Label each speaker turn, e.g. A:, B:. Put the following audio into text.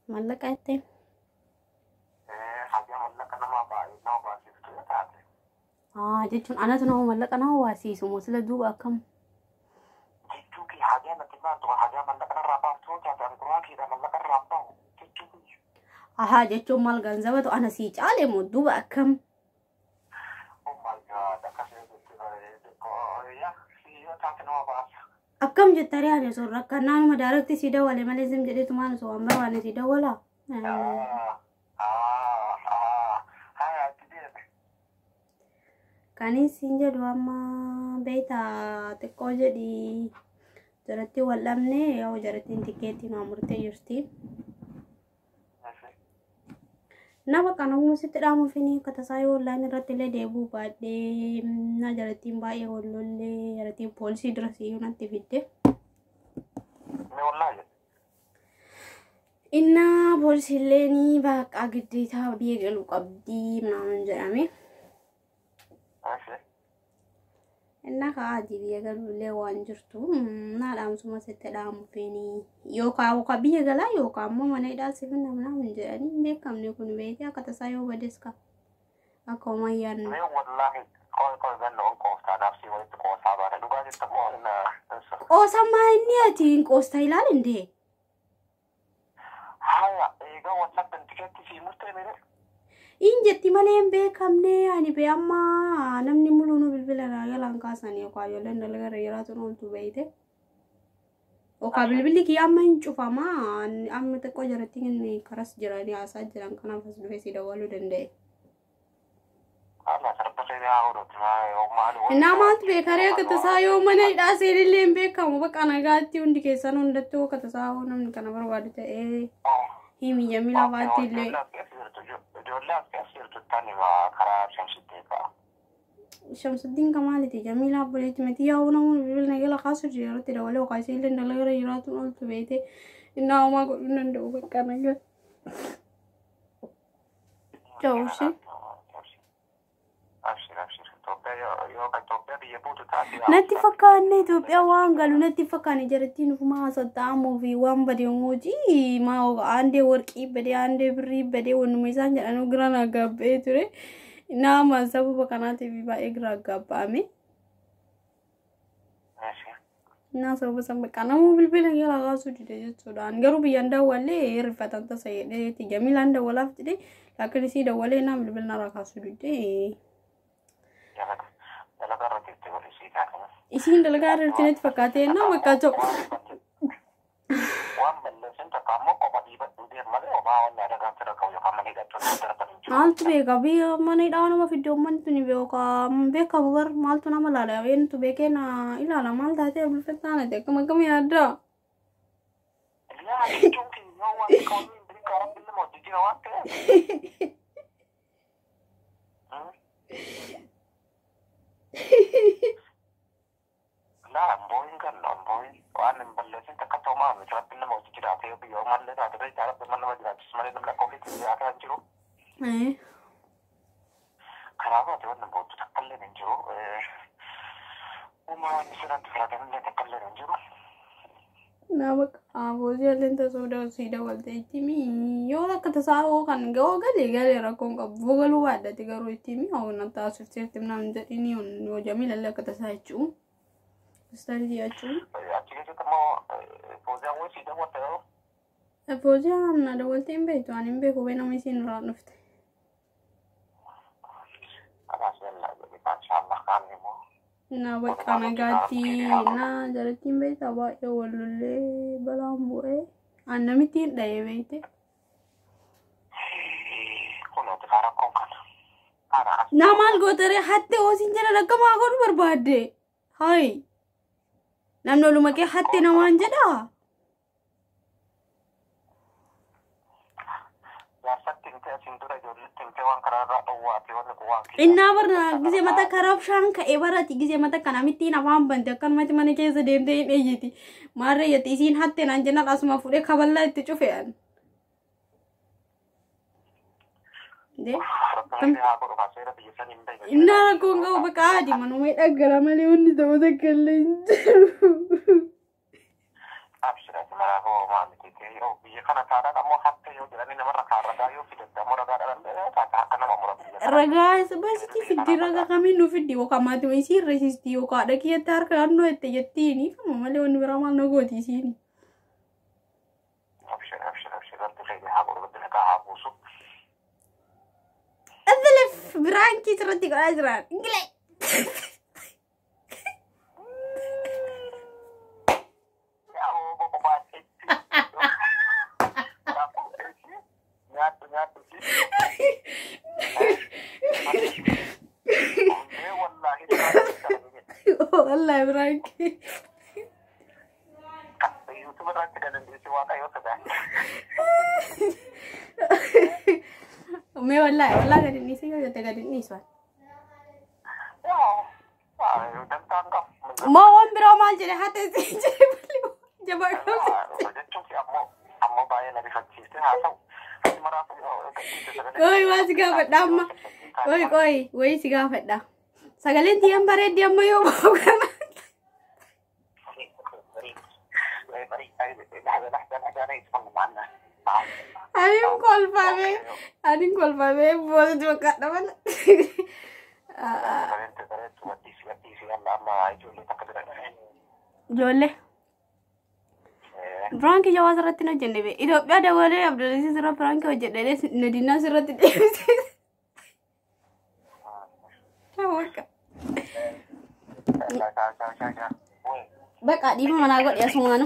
A: Mallaqaatti. Jechuun anatu nama mallaqa nama waasiisu moo sila duuba akkam? Jechuun maal ganzabatu ana sii caale moo duuba akkam? Akkam jettari ani sun rakkanaan madaaratti si dawwale malee sim jedhetu maal so amma waan si dawwala. Kanis sinja dua amma beta teko jadi jarati walamne ya jarati tiketi mamurte yusti. Nama kana musi tidak mau fini kata saya online ratile debu bade na jarati mbak ya wololle jarati polisi drasi nanti video. Inna polisi leni bak agdi tahu dia gelu kabdi mana jami. Inna kaji dia gelu lewan jurtu na dalam semua setedam fini. Yo kau kabi gala yo kamu mana ida sih mana menjadi bekam ni kun beja kata saya badeska. Aku mayan. Oh sama ini aja kos Thailand deh. Injeti malee beekamne ani be amma namni mulunu bilbila galan kaasani ko ayolen dalgara yaraatu noltu beeyte o ka bilbili ki amma hinchufama amma te ko jarati ni karas jirani asa jiran kana fas dufe si dawalu dende Namat bekare kata sayo mana ida seri lembe kamu bakana gati undi kesan undatto kata sayo namni kana barwadu te himi jamila vati le Shamsuddin Kamal itu Jamila boleh cuma dia orang mobil negara kasut je, orang tidak boleh kasih le negara irat tu orang tu bete, ina oma ko nanda ubek karena jauh sih. Nanti fakkan itu awang galu nanti fakkan jaratin rumah sota movie wan bade ngoji mau ande work ibade ande beri bade wonu misalnya anu grana gabe itu re nama sabu fakkan TV ba egra gabame na sabu sampai kana mobil bilang ya laga sudi de sudan garu biyanda wale rifatan ta saya de 3 milanda wala de lakin si da wale na mobil na raka sudi de isin dalaga rutinet fakate na makacho Maltu beka bi mana ida nama video man tu ni beka beka bagar maltu nama lala wen tu beke na ilala mal tate bulfeta na te kama kami ada Nama abu jalan tu sudah walte itimi yo la kata sawo kan go gale rakon ka bogalu wada tiga ro itimi au nanta suftir timna menjadi ini on Jamila la kata saya cu stari dia cu Poja na da walte imbe to animbe ko bena misin ra nufte na baka nagati na jarati imbe tawa yo walulle balambu anamitin dai bete namal gotere hatte o sinjara nakama agon barbade hai namno lumake hatte naman jada Inna barna gize mata corruption ka ebarati gize mata kanamiti na wam bande kan mati mane ke zedem de ejiti mare yati sin hatte nan jenal asma fude khaballa itte chufean de inna ko ngo bakadi manu me dagara male undi to de kellen Raga sebasti fidi raga kami nu fidi o kamati mai si resisti o kada kia tar kan no ete yettini kamu male on beramal no goti sini. Adalef branki terati ko ajran. Gile. والله براك me والله قاعد نيسي yo te قاعد نيسوان ما هو برا ما جري حتى جري جبا كوي ما سيقا فدا ما كوي سيقا فدا سقالين تيام بريد يام يو Anin call pabe boleh juga teman. Jole. Branki Jawa seratin aja nih. Itu ada boleh Abdul Aziz serap branki aja deh. Nadina seratin. Baik, di mana agak ya semua